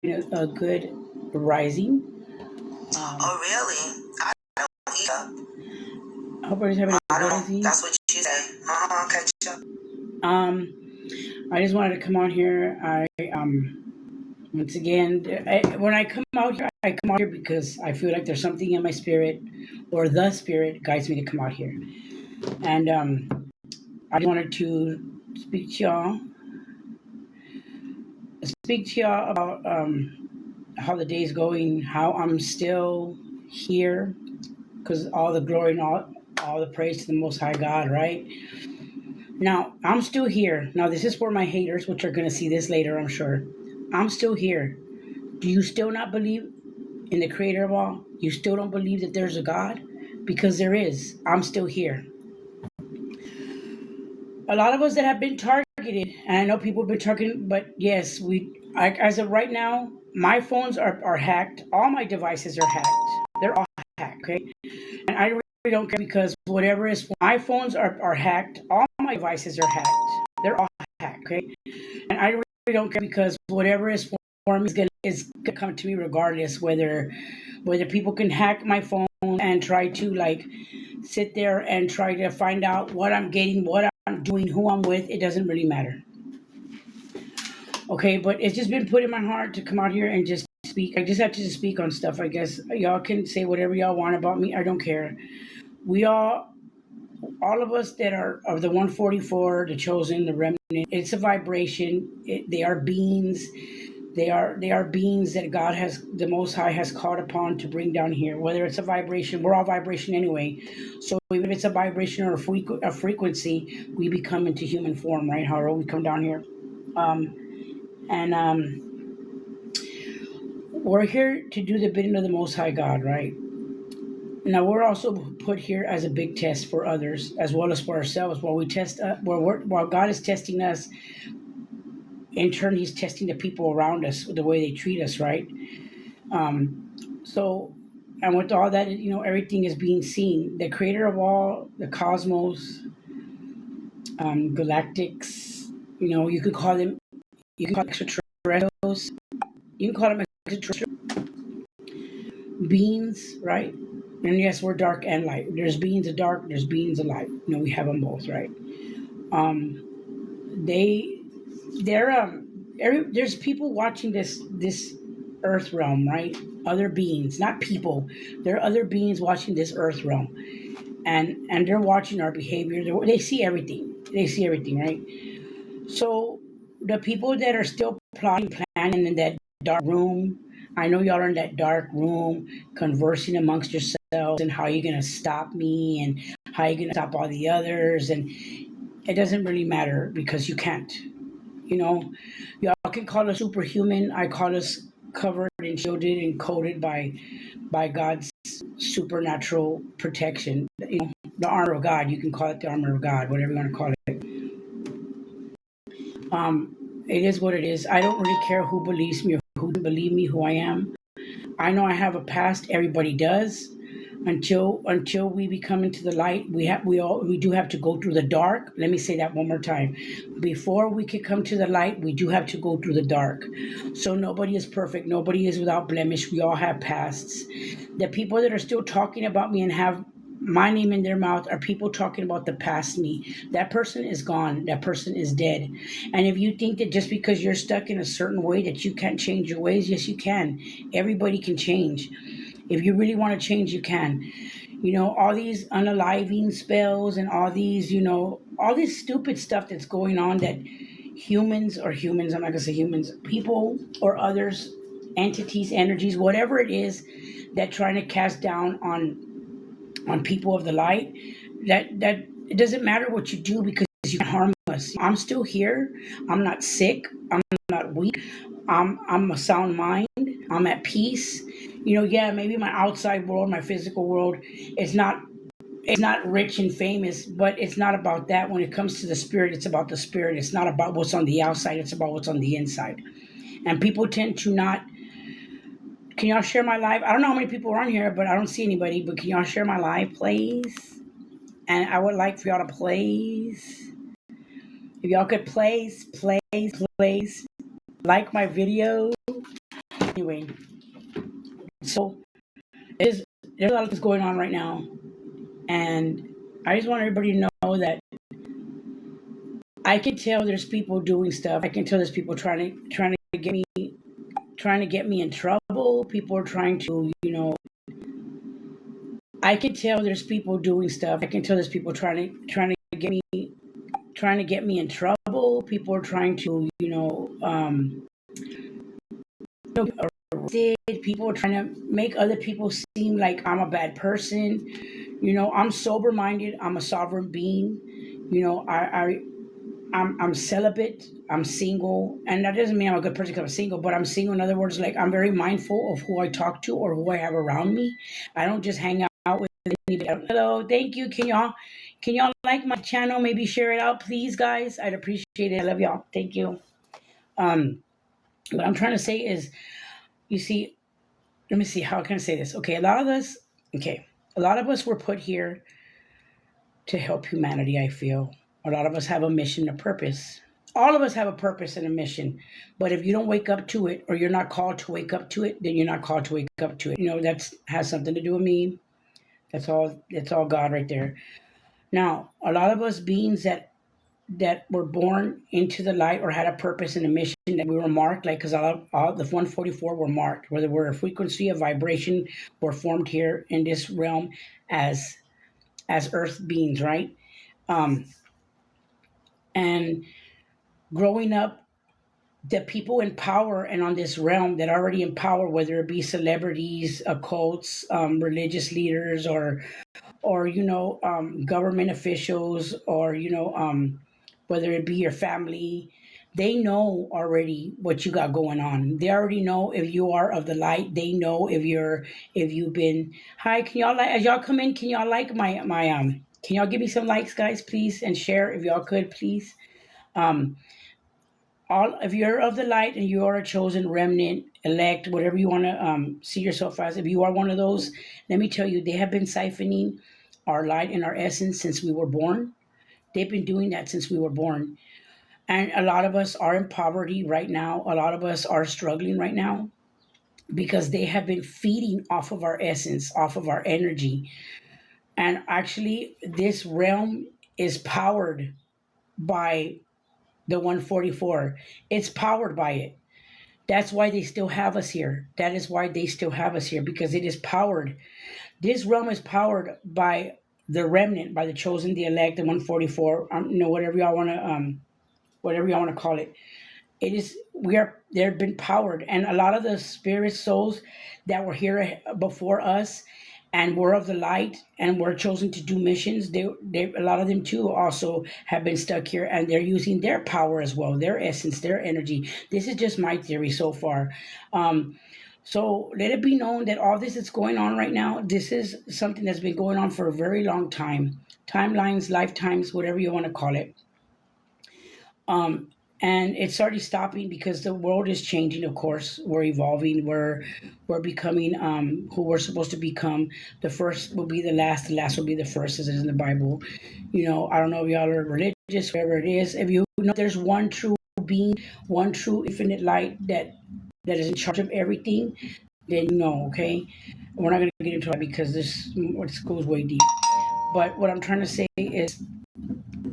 a good rising. Oh, really? I don't either. I hope everybody's having a I good don't. rising. That's what you say. Catch up. Um, I just wanted to come on here. Once again, when I come out here, I come out here because I feel like there's something in my spirit, or the spirit guides me to come out here. And I just wanted to speak to y'all about how the day's going, how I'm still here, because all the glory and all the praise to the Most High God, right? Now, I'm still here. Now, this is for my haters, which are going to see this later, I'm sure. I'm still here. Do you still not believe in the creator of all? You still don't believe that there's a God? Because there is. I'm still here. A lot of us that have been targeted, and I know people have been targeted, but yes, as of right now, my phones are hacked. All my devices are hacked. They're all hacked, okay? And I really don't care because whatever is, my phones are hacked. All my devices are hacked. They're all hacked, okay? And I really don't care because whatever is for me is gonna come to me regardless. Whether people can hack my phone and try to like sit there and try to find out what I'm getting, what I'm doing, who I'm with. It doesn't really matter. Okay, but it's just been put in my heart to come out here and just speak. I just have to just speak on stuff. I guess y'all can say whatever y'all want about me. I don't care. We all of us that are of the 144, the chosen, the remnant. It's a vibration. They are beings. They are beings that God has, the Most High has called upon to bring down here. Whether it's a vibration, we're all vibration anyway. So even if it's a vibration or a frequency, we become into human form, right? However, we come down here, and we're here to do the bidding of the Most High God, right? Now we're also put here as a big test for others as well as for ourselves. While we test, while God is testing us, in turn, He's testing the people around us, the way they treat us, right? So, and with all that, everything is being seen. The creator of all the cosmos, galactics, you could call them, you can call them extraterrestrials, you can call them extraterrestrial beings, right? And yes, we're dark and light. There's beings of dark, there's beings of light. We have them both, right? Um, they, they're there's people watching this earth realm, right? Other beings, not people. There are other beings watching this earth realm, and they're watching our behavior. They see everything. They see everything, right? So the people that are still plotting, planning in that dark room, I know y'all are in that dark room conversing amongst yourselves and how you're gonna stop me and how you're gonna stop all the others, and it doesn't really matter because you can't. You know, y'all can call us superhuman. I call us covered and shielded and coated by God's supernatural protection. The armor of God. You can call it the armor of God, whatever you want to call it. It is what it is. I don't really care who believes me or who doesn't believe me, who I am. I know I have a past. Everybody does. Until we become into the light, we do have to go through the dark. Let me say that one more time. Before we can come to the light, we do have to go through the dark. So nobody is perfect. Nobody is without blemish. We all have pasts. The people that are still talking about me and have my name in their mouth are people talking about the past me. That person is gone. That person is dead. And if you think that just because you're stuck in a certain way that you can't change your ways, yes, you can. Everybody can change. If you really want to change, you can. All these unaliving spells and all this stupid stuff that's going on that humans, I'm not going to say humans, people or others, entities, energies, whatever it is that trying to cast down on people of the light, that it doesn't matter what you do because you can harm us. I'm still here. I'm not sick. I'm not weak. I'm a sound mind. I'm at peace. Yeah, maybe my outside world, my physical world, is not rich and famous, but it's not about that. When it comes to the spirit, it's about the spirit. It's not about what's on the outside. It's about what's on the inside. And people tend to not. Can y'all share my live? I don't know how many people are on here, but I don't see anybody. But can y'all share my live, please? And I would like for y'all to please, if y'all could please like my video, anyway, so there's a lot of things going on right now, and I just want everybody to know that I can tell there's people doing stuff. I can tell there's people trying to get me in trouble. People are trying to, I can tell there's people doing stuff. I can tell there's people trying to get me in trouble. People are trying to, arrested. People are trying to make other people seem like I'm a bad person. I'm sober minded. I'm a sovereign being. I'm celibate. I'm single, and that doesn't mean I'm a good person because I'm single. But I'm single. In other words, like I'm very mindful of who I talk to or who I have around me. I don't just hang out with anybody. Hello, thank you. Can y'all like my channel? Maybe share it out, please, guys. I'd appreciate it. I love y'all. Thank you. Um, what I'm trying to say is, you see, let me see how can I say this. Okay, a lot of us were put here to help humanity. I feel a lot of us have a mission, a purpose. All of us have a purpose and a mission, but if you don't wake up to it, or you're not called to wake up to it, then you're not called to wake up to it. That's has something to do with me. That's all. That's all God right there. Now, a lot of us beings that were born into the light or had a purpose and a mission, that we were marked, like, because all the 144 were marked, whether we're a frequency, a vibration, were formed here in this realm as earth beings, right? um and growing up, the people in power and on this realm that are already in power, whether it be celebrities, occults, religious leaders, or government officials, or whether it be your family, they know already what you got going on. They already know if you are of the light. They know if you've been. Hi, can y'all, like, as y'all come in, can y'all like my can y'all give me some likes, guys, please, and share if y'all could, please. um all If you're of the light and you are a chosen remnant, elect, whatever you want to see yourself as, if you are one of those, let me tell you, they have been siphoning our light and our essence since we were born. They've been doing that since we were born. And a lot of us are in poverty right now. A lot of us are struggling right now because they have been feeding off of our essence, off of our energy. And actually, this realm is powered by the 144. It's powered by it. That's why they still have us here. That is why they still have us here, because it is powered. This realm is powered by the remnant, by the chosen, the elect, the 144. Whatever y'all want to call it. It is we are they've been powered, and a lot of the spirit souls that were here before us and were of the light and were chosen to do missions, they a lot of them too also have been stuck here, and they're using their power as well, their essence, their energy. This is just my theory so far. So let it be known that all this that's going on right now, this is something that's been going on for a very long time. Timelines, lifetimes, whatever you want to call it. um, and it's already stopping because the world is changing. Of course, we're evolving. We're becoming who we're supposed to become. The first will be the last will be the first, as it is in the Bible. I don't know if y'all are religious, whatever it is. If you know there's one true being, one true infinite light that is in charge of everything, then okay. We're not going to get into that because this goes way deep. But what I'm trying to say is,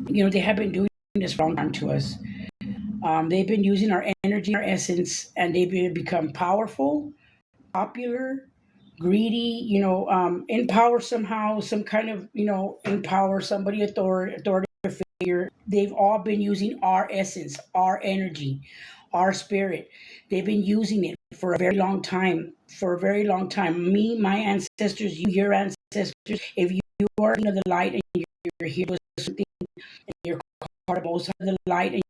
they have been doing this for a long time to us. They've been using our energy, our essence, and become powerful, popular, greedy. In power somehow, some kind of in power, somebody authority figure. They've all been using our essence, our energy, our spirit. They've been using it for a very long time. For a very long time. Me, my ancestors, you, your ancestors. If you are the light and you're here with something, and you're part of most of the light, and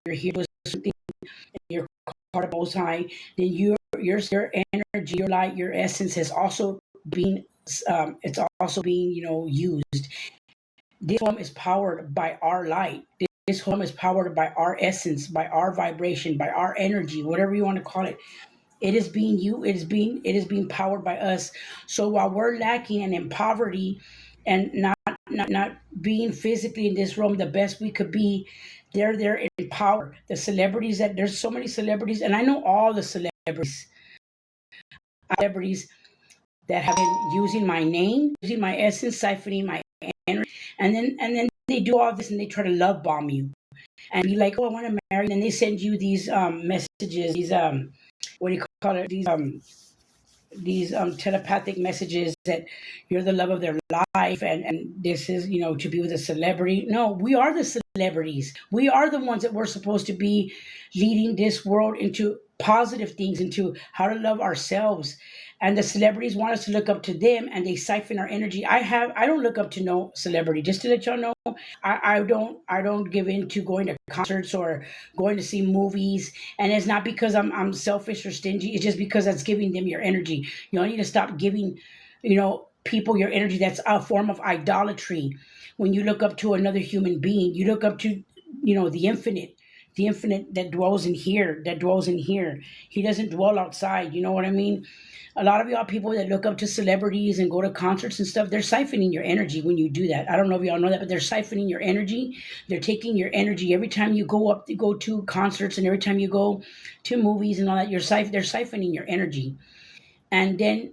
you're here with something, and you're part of most high, then your energy, your light, your essence has also been it's also being used. This home is powered by our light. This home is powered by our essence, by our vibration, by our energy, whatever you want to call it. It is being it is being powered by us. So while we're lacking and in poverty and not being physically in this room the best we could be, they're there in power. The celebrities, that there's so many celebrities, and I know all the celebrities. Celebrities that have been using my name, using my essence, siphoning my energy, and then they do all this and they try to love bomb you and be like, oh, I want to marry. And then they send you these messages, these what do you call it? These telepathic messages that you're the love of their life, and this is, to be with a celebrity. No, we are the celebrities. We are the ones that we're supposed to be leading this world into positive things, into how to love ourselves. And the celebrities want us to look up to them, and they siphon our energy. I don't look up to no celebrity, just to let y'all know. I don't give in to going to concerts or going to see movies. And it's not because I'm selfish or stingy. It's just because that's giving them your energy. You know, you need to stop giving, people your energy. That's a form of idolatry. When you look up to another human being, you look up to, the infinite that dwells in here, that dwells in here. He doesn't dwell outside. You know what I mean? A lot of y'all people that look up to celebrities and go to concerts and stuff, they're siphoning your energy when you do that. I don't know if y'all know that, but they're siphoning your energy. They're taking your energy every time you go to concerts, and every time you go to movies and all that. They're siphoning your energy, and then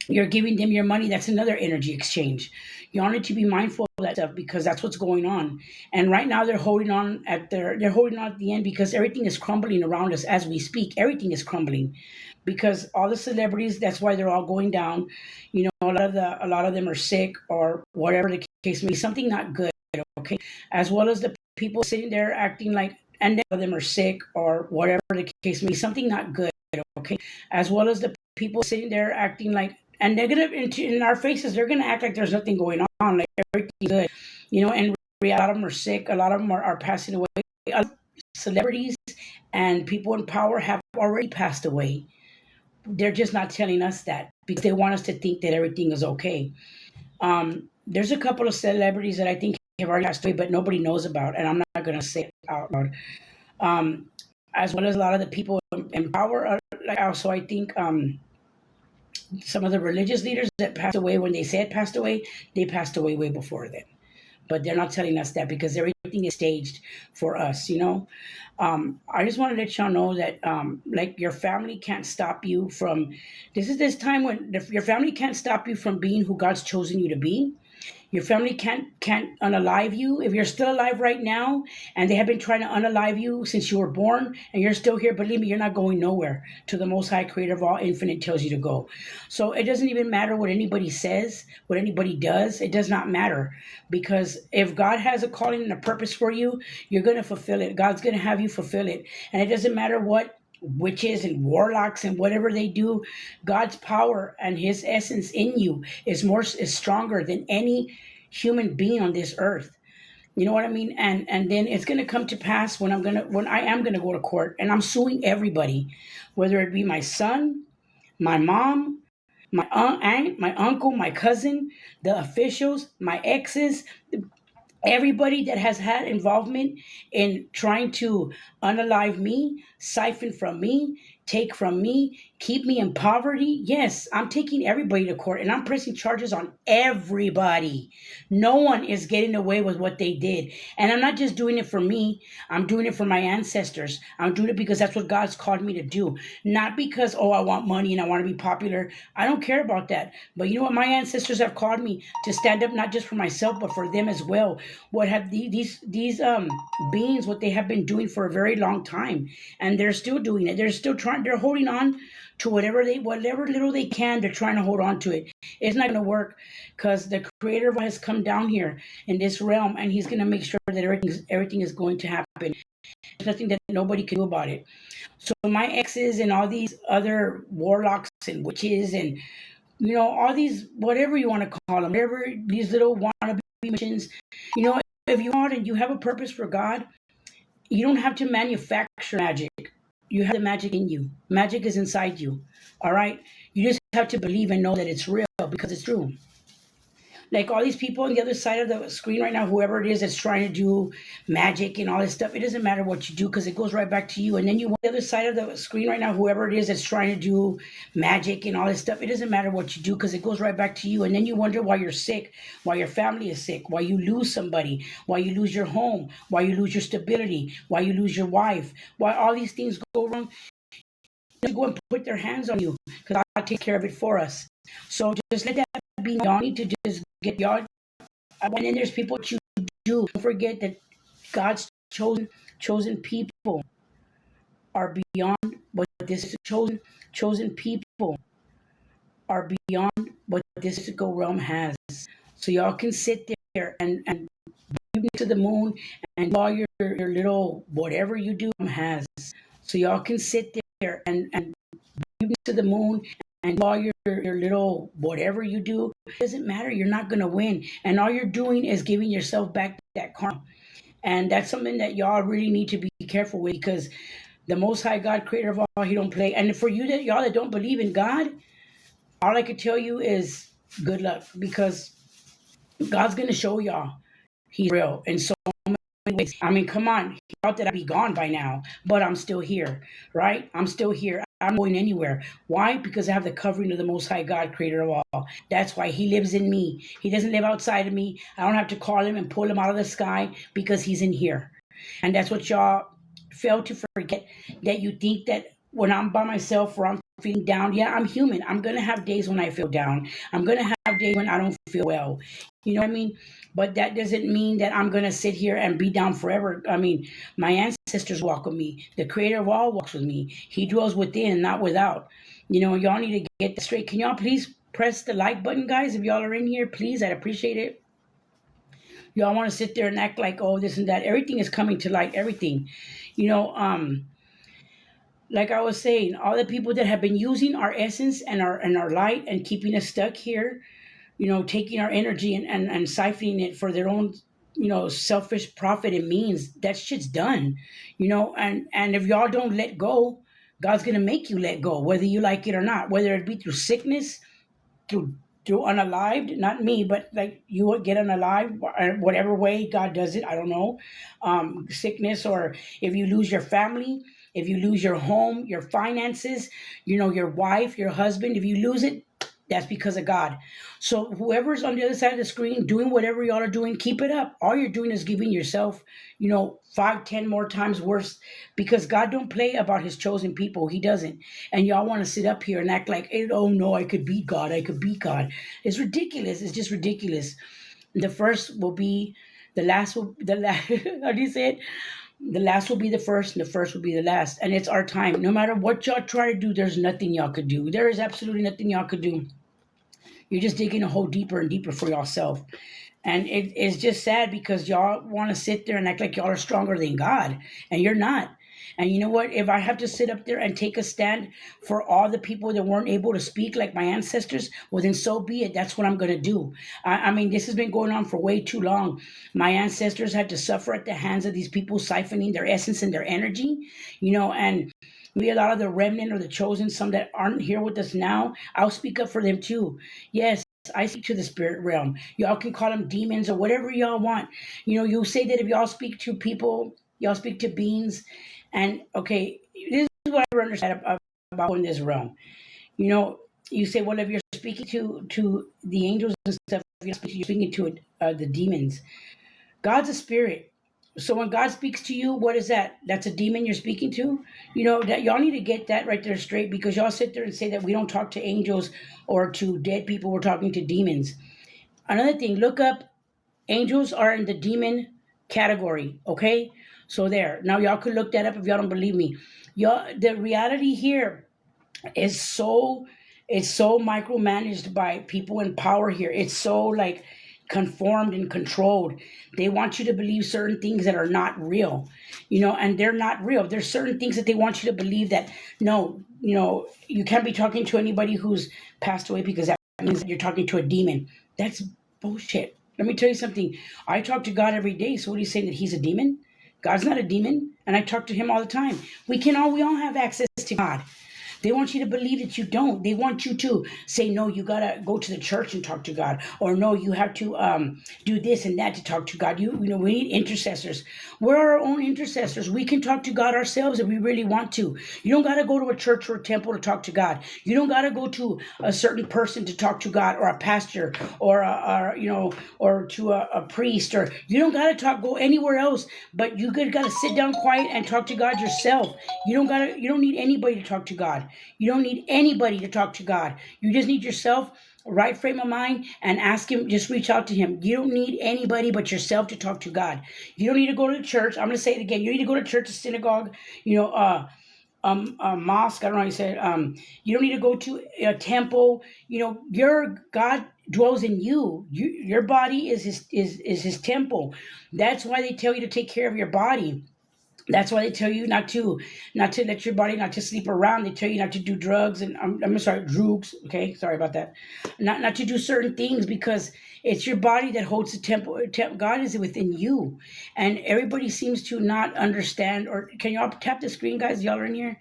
you're giving them your money. That's another energy exchange. You all need to be mindful of that stuff, because that's what's going on. And right now they're holding on at the end, because everything is crumbling around us as we speak. Everything is crumbling because all the celebrities, that's why they're all going down. A lot of them are sick, or whatever the case may be, something not good, okay? As well as the people sitting there acting like, and then them are sick, or whatever the case may be, something not good, okay? As well as the people sitting there acting like, and negative in our faces. They're gonna act like there's nothing going on, like everything's good, and reality, a lot of them are sick. A lot of them are passing away. Celebrities and people in power have already passed away. They're just not telling us that, because they want us to think that everything is okay. There's a couple of celebrities that I think have already passed away, but nobody knows about, and I'm not gonna say it out loud. Um, as well as a lot of the people in power. Like, also, I think some of the religious leaders that passed away, when they said passed away, they passed away way before then. But they're not telling us that, because everything is staged for us. I just want to let y'all know that, like, your family can't stop you from. This is this time when your family can't stop you from being who God's chosen you to be. Your family can't unalive you if you're still alive right now, and they have been trying to unalive you since you were born, and you're still here. Believe me, you're not going nowhere to the Most High Creator of all infinite tells you to go. So it doesn't even matter what anybody says, what anybody does. It does not matter, because if God has a calling and a purpose for you, you're gonna fulfill it. God's gonna have you fulfill it, and it doesn't matter what witches and warlocks and whatever they do. God's power and His essence in you is stronger than any human being on this earth. You know what I mean? And then it's gonna come to pass when I am gonna go to court, and I'm suing everybody, whether it be my son, my mom, my aunt, my uncle, my cousin, the officials, my exes, everybody that has had involvement in trying to unalive me, siphon from me, take from me, keep me in poverty. Yes, I'm taking everybody to court, and I'm pressing charges on everybody. No one is getting away with what they did. And I'm not just doing it for me, I'm doing it for my ancestors. I'm doing it because that's what God's called me to do. Not because, oh, I want money and I want to be popular. I don't care about that. But you know what? My ancestors have called me to stand up, not just for myself, but for them as well. What have these beings, what they have been doing for a very long time, and they're still doing it. They're still trying. They're holding on to whatever little they can. They're trying to hold on to it. It's not going to work, because the Creator has come down here in this realm, and He's going to make sure that everything is going to happen. There's nothing that nobody can do about it. So my exes and all these other warlocks and witches, and all these, whatever you want to call them, whatever these little wannabe missions, if you want and you have a purpose for God, you don't have to manufacture magic. You have the magic in you. Magic is inside you. All right. You just have to believe and know that it's real, because it's true. Like all these people on the other side of the screen right now, whoever it is that's trying to do magic and all this stuff, it doesn't matter what you do, because it goes right back to you. And then you on the other side of the screen right now, whoever it is that's trying to do magic and all this stuff, it doesn't matter what you do, because it goes right back to you. And then you wonder why you're sick, why your family is sick, why you lose somebody, why you lose your home, why you lose your stability, why you lose your wife, why all these things go wrong. go and put their hands on you because God takes care of it for us. So just let that be. Y'all need to just get y'all. And then there's people that you do. Don't forget that God's chosen people are beyond what this chosen people are beyond what this physical realm has. So y'all can sit there and to the moon and all your little whatever you do has. So y'all can sit there and to the moon and all your little whatever you do. It doesn't matter. You're not gonna win. And all you're doing is giving yourself back that karma. And that's something that y'all really need to be careful with because the most high God, creator of all, he don't play. And for you that y'all that don't believe in God, all I could tell you is good luck because God's gonna show y'all he's real in so many ways. I mean, come on, he thought that I'd be gone by now, but I'm still here, right? I'm still here. I'm going anywhere. Why? Because I have the covering of the Most High God, creator of all. That's why he lives in me. He doesn't live outside of me. I don't have to call him and pull him out of the sky because he's in here. And that's what y'all fail to forget, that you think that when I'm by myself or I'm feeling down, yeah, I'm human. I'm going to have days when I feel down. I'm going to have days when I don't feel well. You know what I mean? But that doesn't mean that I'm going to sit here and be down forever. I mean, my ancestors walk with me. The creator of all walks with me. He dwells within, not without. You know, y'all need to get that straight. Can y'all please press the like button, guys? If y'all are in here, please, I'd appreciate it. Y'all want to sit there and act like, oh, this and that. Everything is coming to light. Everything. You know, like I was saying, all the people that have been using our essence and our light and keeping us stuck here, you know, taking our energy and siphoning it for their own, you know, selfish profit and means, that shit's done. You know, and if y'all don't let go, God's gonna make you let go, whether you like it or not, whether it be through sickness, through unalived, not me, but like you would get unalived, whatever way God does it, I don't know. Sickness, or if you lose your family, if you lose your home, your finances, you know, your wife, your husband, if you lose it, that's because of God. So whoever's on the other side of the screen doing whatever y'all are doing, keep it up. All you're doing is giving yourself, you know, 5, 10 more times worse, because God don't play about his chosen people. He doesn't. And y'all want to sit up here and act like, oh no, I could beat God. I could beat God. It's ridiculous. It's just ridiculous. The first will be the last. The last. How do you say it? The last will be the first, and the first will be the last. And it's our time. No matter what y'all try to do, there's nothing y'all could do. There is absolutely nothing y'all could do. You're just digging a hole deeper and deeper for yourself. And it's just sad because y'all want to sit there and act like y'all are stronger than God, and you're not. And you know what? If I have to sit up there and take a stand for all the people that weren't able to speak like my ancestors, well, then so be it. That's what I'm going to do. I mean, this has been going on for way too long. My ancestors had to suffer at the hands of these people siphoning their essence and their energy, you know, and we, a lot of the remnant or the chosen, some that aren't here with us now, I'll speak up for them too. Yes, I speak to the spirit realm. Y'all can call them demons or whatever y'all want. You know, you say that if y'all speak to people, y'all speak to beings, and okay, this is what I understand about in this realm. You know, you say, well, if you're speaking to the angels and stuff, you're speaking to the demons. God's a spirit. So when God speaks to you, what is that? That's a demon you're speaking to? You know, that y'all need to get that right there straight, because y'all sit there and say that we don't talk to angels or to dead people, we're talking to demons. Another thing, look up, angels are in the demon category, okay? So there. Now y'all could look that up if y'all don't believe me. Y'all, the reality here is so, it's so micromanaged by people in power here. It's so like conformed and controlled. They want you to believe certain things that are not real, you know, and they're not real. There's certain things that they want you to believe that, no, you know, you can't be talking to anybody who's passed away because that means that you're talking to a demon. That's bullshit. Let me tell you something. I talk to God every day. So what are you saying, that he's a demon? God's not a demon, and I talk to him all the time. We all have access to God. They want you to believe that you don't. They want you to say, no, you got to go to the church and talk to God. Or no, you have to do this and that to talk to God. You know, we need intercessors. We're our own intercessors. We can talk to God ourselves if we really want to. You don't got to go to a church or a temple to talk to God. You don't got to go to a certain person to talk to God, or a pastor, or you know, or to a priest, or you don't got to go anywhere else, but you got to sit down quiet and talk to God yourself. You don't need anybody to talk to God. You don't need anybody to talk to God. You just need yourself, right frame of mind, and ask Him. Just reach out to Him. You don't need anybody but yourself to talk to God. You don't need to go to the church. I'm going to say it again. You need to go to church, a synagogue, mosque. I don't know how you say it. You don't need to go to a temple. Your God dwells in you. Your body is His temple. That's why they tell you to take care of your body. That's why they tell you not to let your body, not to sleep around. They tell you not to do drugs and I'm sorry, drugs. Okay, sorry about that. Not to do certain things because it's your body that holds the temple. God is within you, and everybody seems to not understand. Or can y'all tap the screen, guys? Y'all are in here.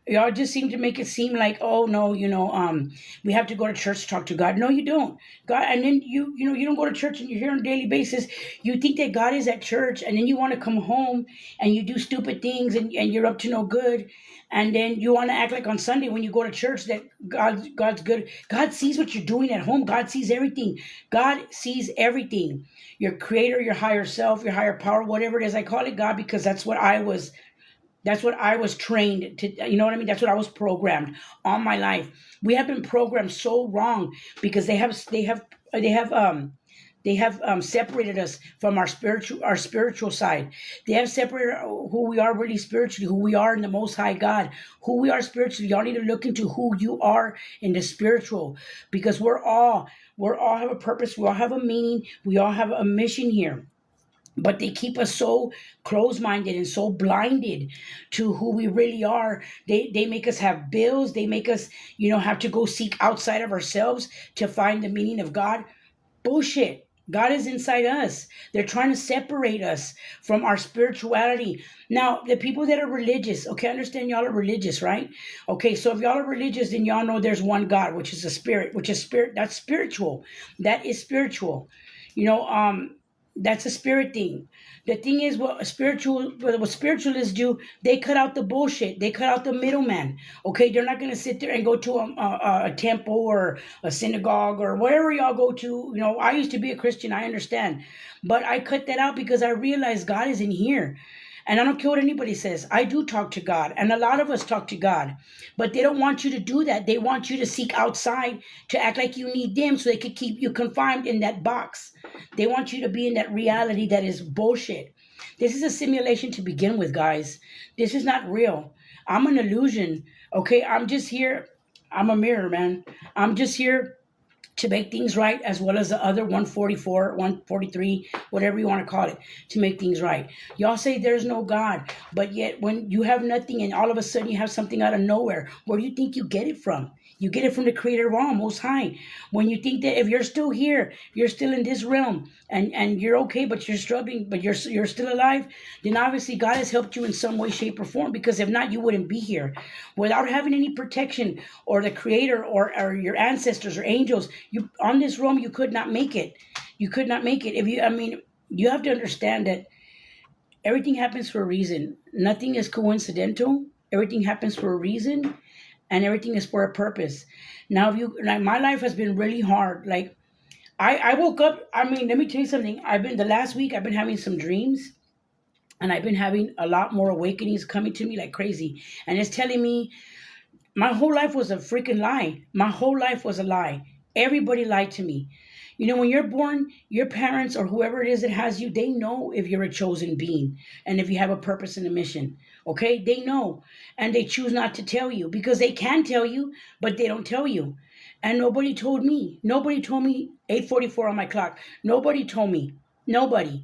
Y'all just seem to make it seem like, oh no, we have to go to church to talk to God. No, you don't. God, and then you don't go to church and you're here on a daily basis. You think that God is at church, and then you want to come home and you do stupid things and you're up to no good. And then you want to act like on Sunday when you go to church that God's good. God sees what you're doing at home. God sees everything. God sees everything. Your creator, your higher self, your higher power, whatever it is. I call it God because that's what I was trained to, you know what I mean? That's what I was programmed all my life. We have been programmed so wrong because they have separated us from our spiritual side. They have separated who we are really spiritually, who we are in the Most High God, who we are spiritually. Y'all need to look into who you are in the spiritual, because we're all have a purpose. We all have a meaning. We all have a mission here, but they keep us so close-minded and so blinded to who we really are. They make us have bills. They make us have to go seek outside of ourselves to find the meaning of God. Bullshit. God is inside us. They're trying to separate us from our spirituality. Now, the people that are religious, okay, I understand y'all are religious, right? Okay, so if y'all are religious, then y'all know there's one God, which is a spirit, that's spiritual. That is spiritual. You know, that's a spirit thing. The thing is, what spiritualists do, they cut out the bullshit. They cut out the middleman. Okay, they're not gonna sit there and go to a temple or a synagogue or wherever y'all go to. I used to be a Christian. I understand, but I cut that out because I realized God is in here. And I don't care what anybody says. I do talk to God. And a lot of us talk to God. But they don't want you to do that. They want you to seek outside to act like you need them so they could keep you confined in that box. They want you to be in that reality that is bullshit. This is a simulation to begin with, guys. This is not real. I'm an illusion. Okay, I'm just here. I'm a mirror, man. I'm just here to make things right, as well as the other 144, 143, whatever you want to call it, to make things right. Y'all say there's no God, but yet when you have nothing and all of a sudden you have something out of nowhere, where do you think you get it from? You get it from the Creator of all, Most High. When you think that if you're still here, you're still in this realm, and you're okay, but you're struggling, but you're still alive, then obviously God has helped you in some way, shape, or form. Because if not, you wouldn't be here. Without having any protection or the Creator or your ancestors or angels, you on this realm, you could not make it. You could not make it. You have to understand that everything happens for a reason. Nothing is coincidental. Everything happens for a reason, and everything is for a purpose. Now, if you like, my life has been really hard. Like I woke up. Let me tell you something. The last week I've been having some dreams, and I've been having a lot more awakenings coming to me like crazy, and it's telling me my whole life was a freaking lie. My whole life was a lie. Everybody lied to me. When you're born, your parents or whoever it is that has you, they know if you're a chosen being and if you have a purpose and a mission. Okay? They know. And they choose not to tell you because they can tell you, but they don't tell you. And nobody told me. Nobody told me 8:44 on my clock. Nobody told me. Nobody.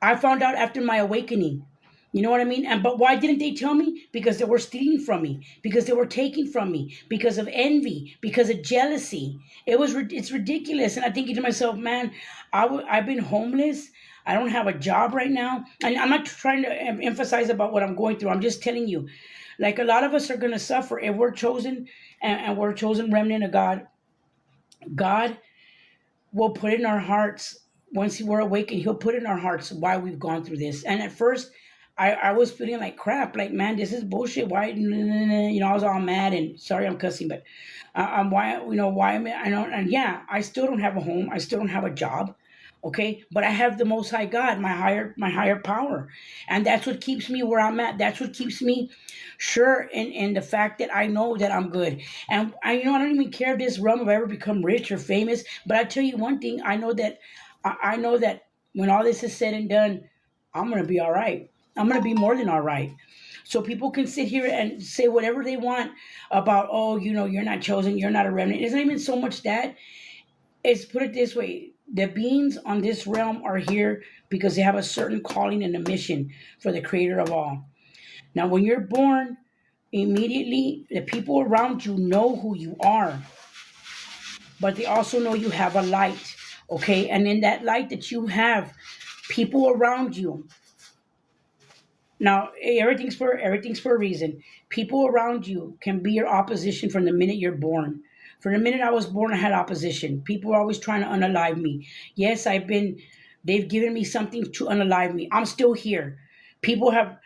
I found out after my awakening. You know what I mean? But why didn't they tell me? Because they were stealing from me, because they were taking from me, because of envy, because of jealousy. It's ridiculous. And I'm thinking to myself, man, I've been homeless. I don't have a job right now. And I'm not trying to emphasize about what I'm going through. I'm just telling you, like a lot of us are going to suffer if we're chosen and we're chosen remnant of God. God will put in our hearts, once we're awakened, He'll put in our hearts why we've gone through this. And at first, I was feeling like crap, like, man, this is bullshit. Why, I was all mad, and sorry I'm cussing, but why am I don't, and yeah, I still don't have a home. I still don't have a job. Okay, but I have the Most High God, my higher power, and that's what keeps me where I'm at. That's what keeps me sure in the fact that I know that I'm good. And I don't even care if this realm will ever become rich or famous. But I tell you one thing, I know that when all this is said and done, I'm gonna be all right. I'm gonna be more than all right. So people can sit here and say whatever they want about, oh, you're not chosen, you're not a remnant. It's not even so much that. It's, put it this way, the beings on this realm are here because they have a certain calling and a mission for the creator of all. Now, when you're born, immediately the people around you know who you are, but they also know you have a light. Okay, and in that light that you have, people around you, now everything's for a reason. People around you can be your opposition from the minute you're born. From the minute I was born, I had opposition. People were always trying to unalive me. Yes, they've given me something to unalive me. I'm still here. People have,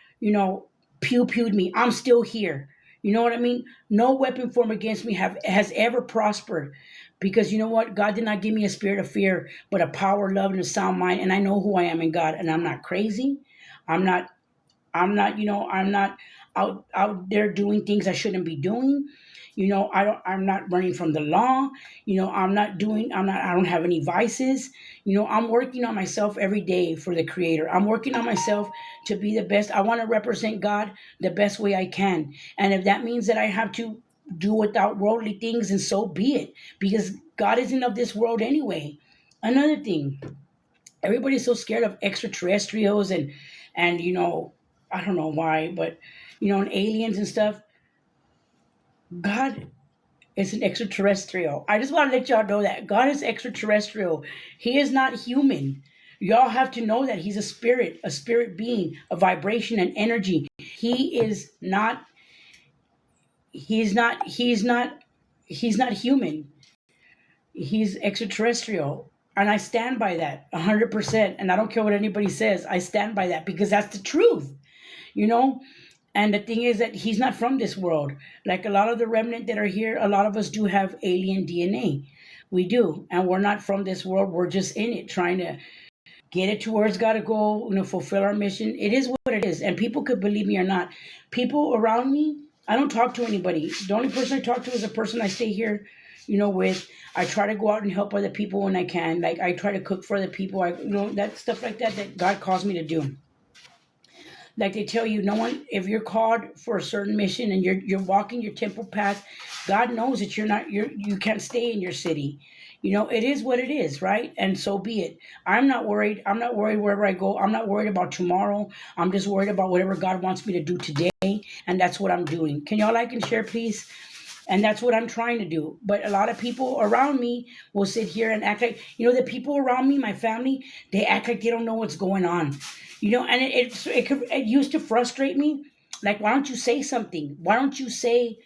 pew-pewed me. I'm still here. You know what I mean? No weapon formed against me has ever prospered. Because you know what? God did not give me a spirit of fear, but a power, love, and a sound mind. And I know who I am in God. And I'm not crazy. I'm not I'm not out there doing things I shouldn't be doing. I'm not running from the law. I don't have any vices. I'm working on myself every day for the creator. I'm working on myself to be the best. I want to represent God the best way I can. And if that means that I have to do without worldly things, and so be it, because God isn't of this world anyway. Another thing, everybody's so scared of extraterrestrials and I don't know why, but and aliens and stuff. God is an extraterrestrial. I just want to let y'all know that God is extraterrestrial. He is not human. Y'all have to know that he's a spirit being, a vibration and energy. He's not human. He's extraterrestrial. And I stand by that 100%. And I don't care what anybody says. I stand by that because that's the truth, you know? And the thing is that he's not from this world. Like a lot of the remnant that are here, a lot of us do have alien DNA. We do. And we're not from this world. We're just in it, trying to get it to where it's got to go, fulfill our mission. It is what it is. And people could believe me or not. People around me, I don't talk to anybody. The only person I talk to is a person I stay here, with. I try to go out and help other people when I can. Like I try to cook for other people. That stuff like that God calls me to do. Like they tell you, no one, if you're called for a certain mission and you're walking your temple path, God knows that you can't stay in your city. It is what it is, right? And so be it. I'm not worried. I'm not worried wherever I go. I'm not worried about tomorrow. I'm just worried about whatever God wants me to do today, and that's what I'm doing. Can y'all like and share, please? And that's what I'm trying to do. But a lot of people around me will sit here and act like, the people around me, my family, they act like they don't know what's going on. And it used to frustrate me. Like, why don't you say something? Why don't you say,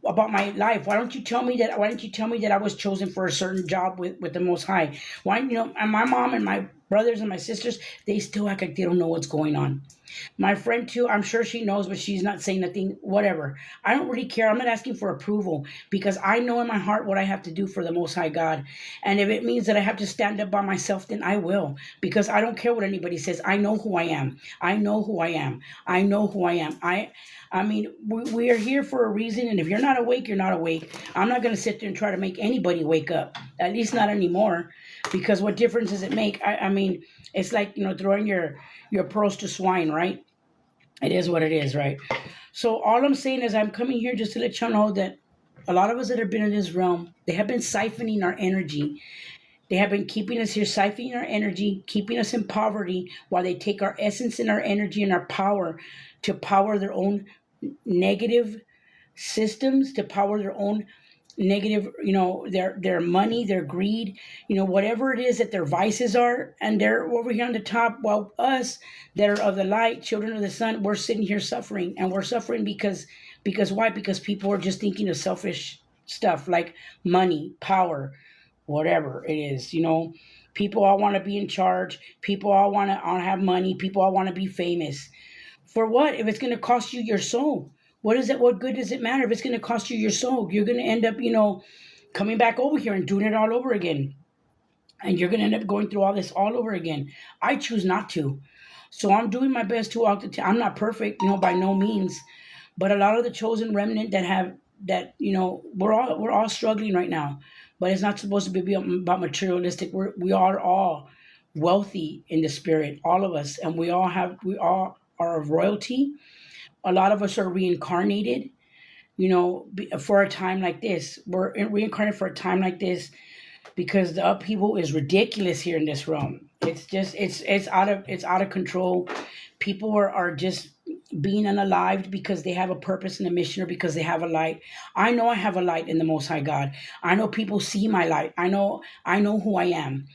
about my life? Why don't you tell me that I was chosen for a certain job with the Most High? Why, and my mom and my brothers and my sisters, they still act like they don't know what's going on. My friend too, I'm sure she knows, but she's not saying nothing. Whatever. I don't really care. I'm not asking for approval because I know in my heart what I have to do for the Most High God. And if it means that I have to stand up by myself, then I will. Because I don't care what anybody says. I know who I am. I know who I am. I know who I am. I mean, we are here for a reason, and if you're not awake, you're not awake. I'm not going to sit there and try to make anybody wake up. At least not anymore, because what difference does it make? I mean, it's like throwing your pearls to swine, right? It is what it is, right? So all I'm saying is I'm coming here just to let y'all know that a lot of us that have been in this realm, they have been siphoning our energy. They have been keeping us here, siphoning our energy, keeping us in poverty while they take our essence and our energy and our power to power their own negative systems, to power their own negative, their money, their greed, whatever it is that their vices are, and they're over here on the top, while us that are of the light, children of the sun, we're sitting here suffering. And we're suffering because why? Because people are just thinking of selfish stuff like money, power, whatever it is. People all want to be in charge. People all want to have money. People all want to be famous. For what? If it's going to cost you your soul, what is it? What good does it matter if it's going to cost you your soul? You're going to end up, coming back over here and doing it all over again. and you're going to end up going through all this all over again. I choose not to. So I'm doing my best to walk the I'm not perfect, by no means, but a lot of the chosen remnant that have that, we're all struggling right now. But it's not supposed to be about materialistic. We are all wealthy in the spirit, all of us, and we all are of royalty. A lot of us are reincarnated, for a time like this. We're reincarnated for a time like this because the upheaval is ridiculous here in this realm. It's just it's out of control. People are just being unalived because they have a purpose and a mission, or because they have a light. I know I have a light in the Most High God. I know people see my light. I know who I am.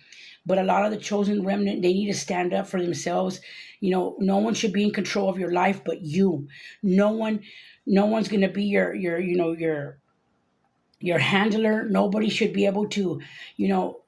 But a lot of the chosen remnant, they need to stand up for themselves. No one should be in control of your life but you. No one, no one's gonna be your handler. Nobody should be able to, you know,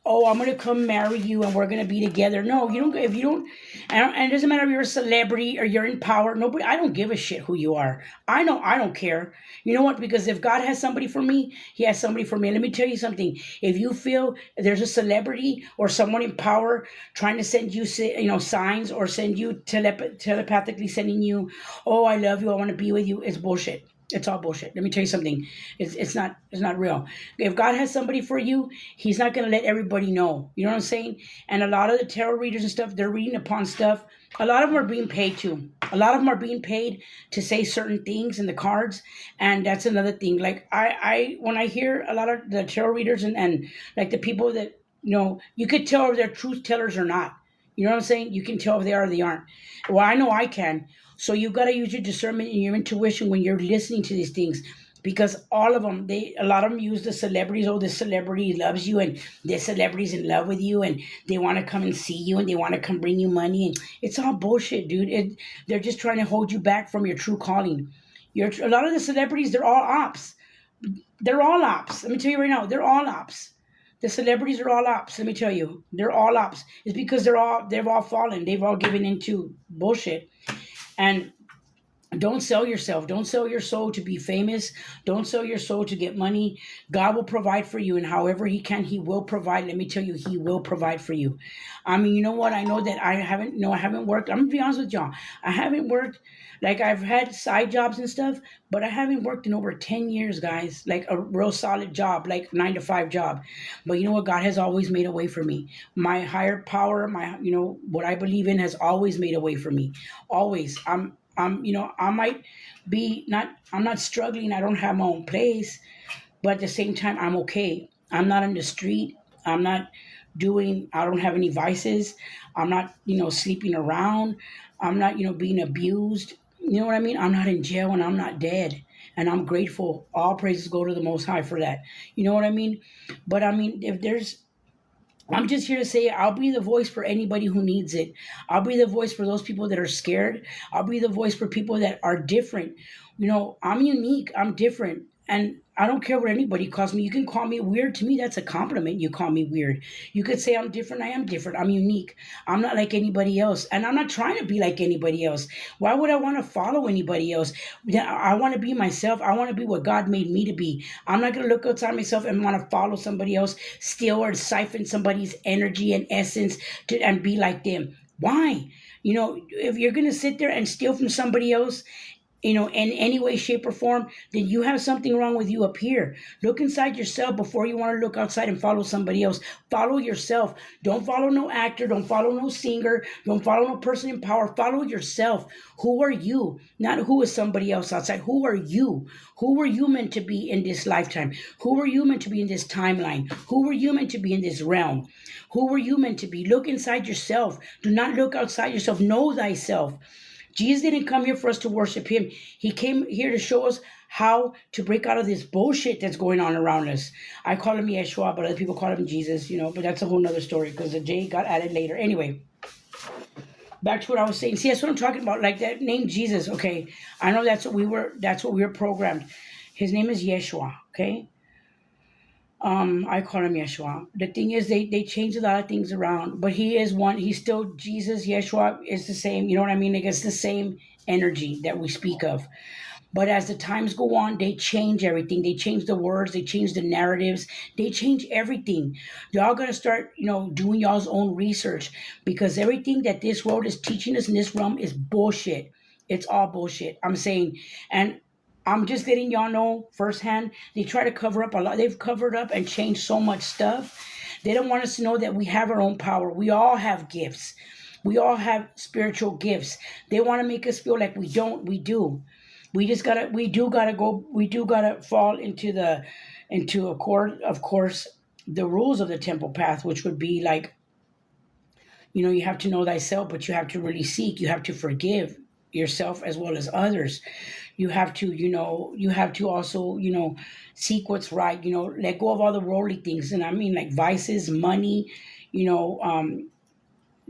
oh, I'm gonna come marry you and we're gonna be together. No, you don't. If you don't, and it doesn't matter if you're a celebrity or you're in power. Nobody. I don't give a shit who you are. I know. I don't care. You know what? Because if God has somebody for me, He has somebody for me. Let me tell you something. If you feel there's a celebrity or someone in power trying to send you, signs, or send you telepathically sending you, oh, I love you, I want to be with you, it's bullshit. It's all bullshit. Let me tell you something. It's not real. If God has somebody for you, He's not gonna let everybody know. You know what I'm saying? And a lot of the tarot readers and stuff, they're reading upon stuff. A lot of them are being paid too. A lot of them are being paid to say certain things in the cards, and that's another thing. Like I when I hear a lot of the tarot readers and like the people that you could tell if they're truth tellers or not. You know what I'm saying? You can tell if they are or they aren't. Well, I know I can. So you got to use your discernment and your intuition when you're listening to these things, because all of them, a lot of them use the celebrities. Oh, this celebrity loves you, and this celebrity's in love with you, and they want to come and see you, and they want to come bring you money, and it's all bullshit, dude. They're just trying to hold you back from your true calling. A lot of the celebrities, they're all ops. They're all ops. Let me tell you right now, they're all ops. The celebrities are all ops. Let me tell you, they're all ops. It's because they've all fallen. They've all given into bullshit. And don't sell yourself. Don't sell your soul to be famous. Don't sell your soul to get money. God will provide for you, and however He can, He will provide. Let me tell you, He will provide for you. I mean, you know what? I know that I haven't worked. I'm gonna be honest with y'all. I haven't worked. Like, I've had side jobs and stuff, but I haven't worked in over 10 years, guys. Like a real solid job, like 9 to 5 job. But you know what? God has always made a way for me. My higher power, what I believe in, has always made a way for me. Always. I might be not, I'm not struggling. I don't have my own place, but at the same time, I'm okay. I'm not in the street. I'm not I don't have any vices. I'm not, sleeping around. I'm not, being abused. You know what I mean? I'm not in jail and I'm not dead. And I'm grateful. All praises go to the Most High for that. You know what I mean? But I mean, if there's I'm just here to say I'll be the voice for anybody who needs it. I'll be the voice for those people that are scared. I'll be the voice for people that are different. I'm unique. I'm different. And I don't care what anybody calls me. You can call me weird. To me, that's a compliment. You call me weird. You could say I'm different. I am different. I'm unique. I'm not like anybody else. And I'm not trying to be like anybody else. Why would I want to follow anybody else? I want to be myself. I want to be what God made me to be. I'm not going to look outside myself and want to follow somebody else, steal or siphon somebody's energy and essence and be like them. Why? If you're going to sit there and steal from somebody else, in any way, shape, or form, then you have something wrong with you up here. Look inside yourself before you want to look outside and follow somebody else. Follow yourself. Don't follow no actor. Don't follow no singer. Don't follow no person in power. Follow yourself. Who are you? Not who is somebody else outside. Who are you? Who were you meant to be in this lifetime? Who were you meant to be in this timeline? Who were you meant to be in this realm? Who were you meant to be? Look inside yourself. Do not look outside yourself. Know thyself. Jesus didn't come here for us to worship Him. He came here to show us how to break out of this bullshit that's going on around us. I call Him Yeshua, but other people call Him Jesus, but that's a whole nother story because the J got added later. Anyway, back to what I was saying. See, that's what I'm talking about. Like that name Jesus, okay? I know that's what we were programmed. His name is Yeshua, okay? I call him Yeshua. The thing is, they change a lot of things around, but he is one. He's still Jesus. Yeshua is the same. You know what I mean? Like, it's the same energy that we speak of. But as the times go on, they change everything. They change the words, they change the narratives, they change everything. Y'all gotta start, doing y'all's own research, because everything that this world is teaching us in this realm is bullshit. It's all bullshit. I'm saying, and I'm just letting y'all know firsthand. They try to cover up a lot. They've covered up and changed so much stuff. They don't want us to know that we have our own power. We all have gifts. We all have spiritual gifts. They want to make us feel like we don't. We do. We do gotta fall into of course, the rules of the temple path, which would be like, you have to know thyself, but you have to really seek. You have to forgive yourself as well as others. You have to also, seek what's right. Let go of all the worldly things, and I mean like vices, money, you know,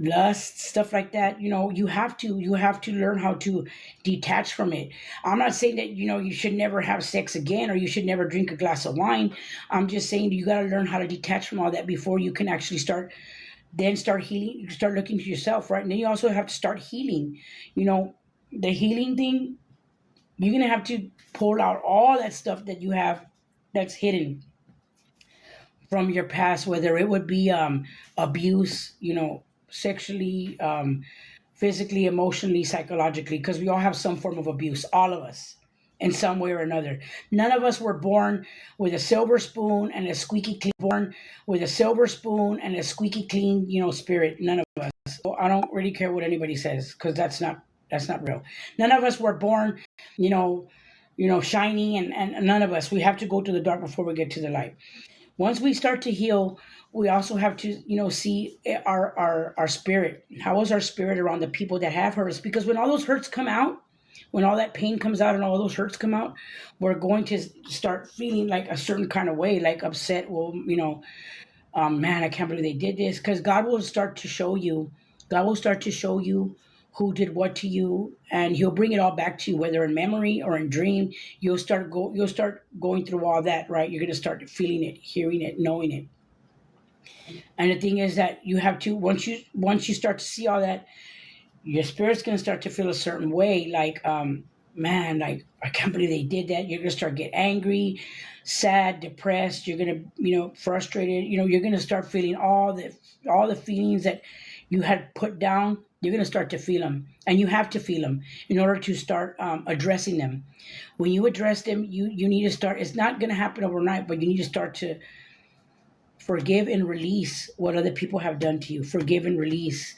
lust, stuff like that. You have to learn how to detach from it. I'm not saying that you should never have sex again, or you should never drink a glass of wine. I'm just saying you got to learn how to detach from all that before you can actually start healing. You start looking to yourself, right? And then you also have to start healing. you know the healing thing, you're gonna have to pull out all that stuff that you have that's hidden from your past, whether it would be abuse, sexually, physically, emotionally, psychologically, because we all have some form of abuse, all of us, in some way or another. None of us were born with a silver spoon and a squeaky clean, spirit. None of us. So I don't really care what anybody says, because that's not real. None of us were born, you know, shiny, and none of us. We have to go to the dark before we get to the light. Once we start to heal, we also have to, see our spirit. How is our spirit around the people that have hurt us? Because when all those hurts come out, when all that pain comes out and all those hurts come out, we're going to start feeling like a certain kind of way, like upset. Well, man, I can't believe they did this. Because God will start to show you who did what to you, and He'll bring it all back to you, whether in memory or in dream. You'll start going through all that, right? You're gonna start feeling it, hearing it, knowing it. And the thing is that you have to, once you start to see all that, your spirit's gonna start to feel a certain way, like, man, like, I can't believe they did that. You're gonna start get angry, sad, depressed. You're gonna, frustrated. You're gonna start feeling all the feelings that you had put down. You're gonna start to feel them, and you have to feel them in order to start addressing them. When you address them, you need to start. It's not gonna happen overnight, but you need to start to forgive and release what other people have done to you. Forgive and release.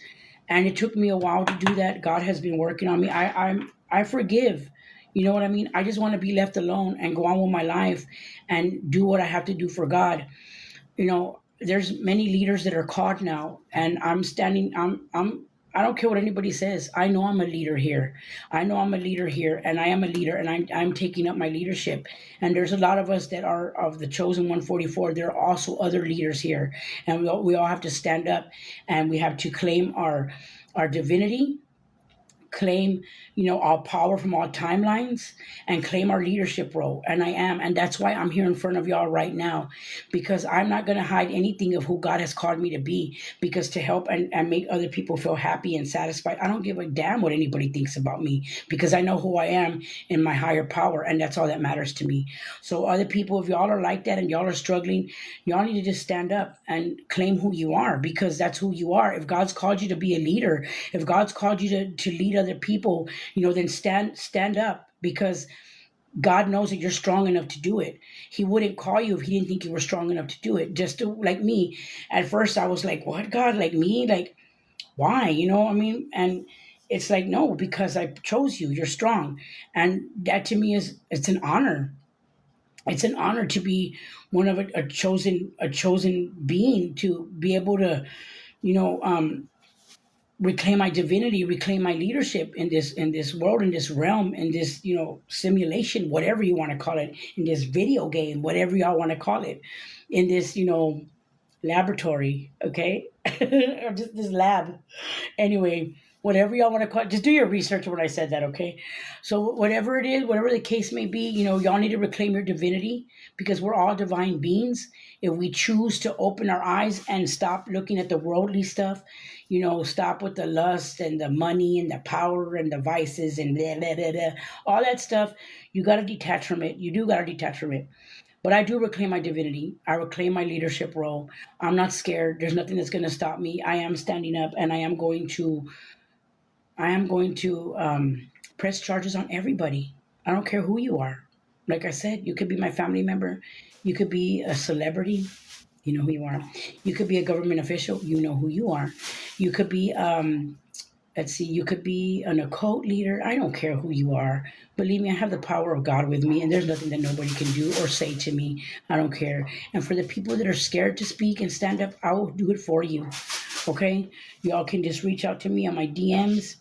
And it took me a while to do that. God has been working on me. I forgive. You know what I mean? I just want to be left alone and go on with my life and do what I have to do for God. There's many leaders that are called now, and I don't care what anybody says. I know I'm a leader here. I know I'm a leader here, and I am a leader, and I'm taking up my leadership. And there's a lot of us that are of the chosen 144. There are also other leaders here, and we all have to stand up, and we have to claim our divinity, claim, all power from all timelines, and claim our leadership role. And I am. And that's why I'm here in front of y'all right now, because I'm not going to hide anything of who God has called me to be, because to help and make other people feel happy and satisfied. I don't give a damn what anybody thinks about me, because I know who I am in my higher power. And that's all that matters to me. So other people, if y'all are like that and y'all are struggling, y'all need to just stand up and claim who you are, because that's who you are. If God's called you to be a leader, if God's called you to lead other people, then stand up, because God knows that you're strong enough to do it. He wouldn't call you if He didn't think you were strong enough to do it. Just to, like me, at first I was like, what, God, like me? Like, why? I mean, and it's like, no, because I chose you. You're strong. And that to me it's an honor. It's an honor to be one of a chosen being, to be able to, you know, reclaim my divinity, reclaim my leadership in this world, in this realm, in this, simulation, whatever you want to call it, in this video game, whatever y'all want to call it, in this, laboratory, okay? Or just this lab. Anyway, Whatever y'all want to call it, just do your research when I said that, okay? So whatever it is, whatever the case may be, y'all need to reclaim your divinity because we're all divine beings. If we choose to open our eyes and stop looking at the worldly stuff, stop with the lust and the money and the power and the vices and blah, blah, blah, blah, all that stuff, you got to detach from it. You do got to detach from it. But I do reclaim my divinity. I reclaim my leadership role. I'm not scared. There's nothing that's going to stop me. I am standing up and I am going to press charges on everybody. I don't care who you are. Like I said, you could be my family member. You could be a celebrity. You know who you are. You could be a government official. You know who you are. You could be, let's see, you could be an occult leader. I don't care who you are. Believe me, I have the power of God with me, and there's nothing that nobody can do or say to me. I don't care. And for the people that are scared to speak and stand up, I will do it for you. Okay? Y'all can just reach out to me on my DMs.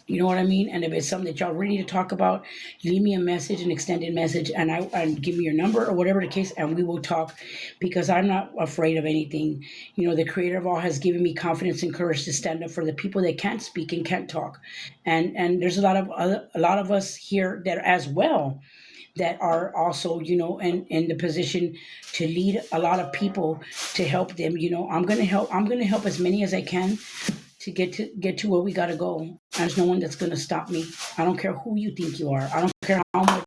You know what I mean? And if it's something that y'all really need to talk about, leave me a message, an extended message, and give me your number or whatever the case, and we will talk because I'm not afraid of anything. The creator of all has given me confidence and courage to stand up for the people that can't speak and can't talk. And there's a lot of us here that as well that are also, in the position to lead a lot of people to help them. I'm gonna help as many as I can to get to where we gotta go. There's no one that's gonna stop me. I don't care who you think you are. I don't care how much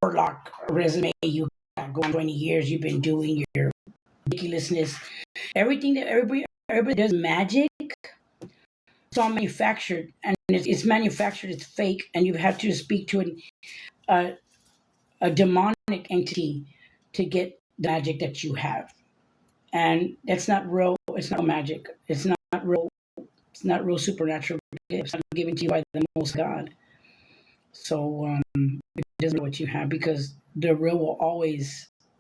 warlock resume you got going 20 years you've been doing your ridiculousness. Everything that everybody does magic, it's all manufactured and it's manufactured, it's fake, and you have to speak to a, a demonic entity to get the magic that you have. And that's not real, it's not magic. It's not real supernatural gifts given to you by the most God. So it doesn't know what you have because the real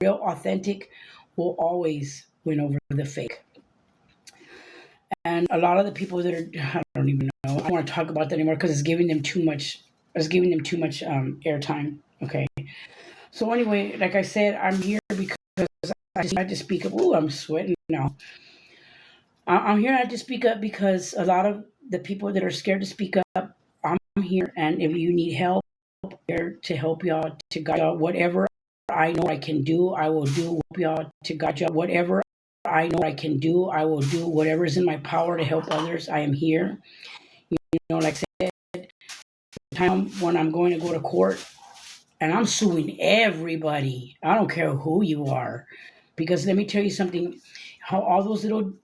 authentic will always win over the fake. And a lot of the people that are, I don't even know, I don't want to talk about that anymore because it's giving them too much. It's giving them too much airtime. Okay. So anyway, like I said, I'm here because I just had to speak up. Ooh, I'm sweating now. I'm here. I had to speak up because a lot of the people that are scared to speak up, I'm here. And if you need help, I'm here to help y'all, to guide y'all. Whatever I know I can do, I will do. Help y'all to guide y'all. Whatever I know I can do, I will do. Whatever is in my power to help others, I am here. Like I said, the time when I'm going to go to court and I'm suing everybody. I don't care who you are. Because let me tell you something, how all those little